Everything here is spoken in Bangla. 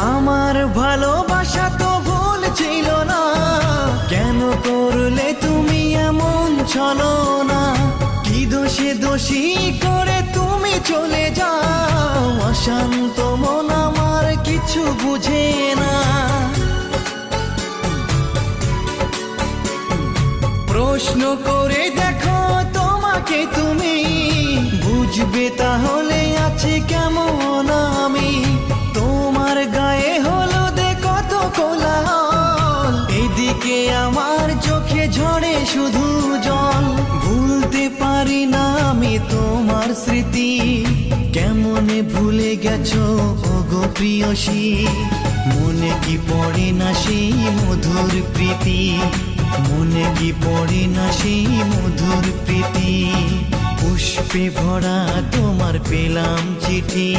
আমার ভালোবাসা তো ভুল ছিল না, কেন করলে তুমি এমন ছলনা? কি দোষে দোষী করে তুমি চলে যাও, অশান্ত মন আমার কিছু বুঝে না। প্রশ্ন করে দেখো তোমাকে তুমি, বুঝবে তাহলে আছে কেমন আমি। তোমার গায়ে হলুদে কত কোলাহল, এদিকে আমার চোখে ঝরে শুধু জল। ভুলতে পারি না আমি তোমার স্মৃতি, কেমনে ভুলে গেছো ওগো প্রিয়সী। মনে কি পড়ে না সেই মধুর প্রীতি, মনে কি পড়ে না সেই মধুর প্রীতি। পুষ্পে ভরা তোমার পেলাম চিঠি।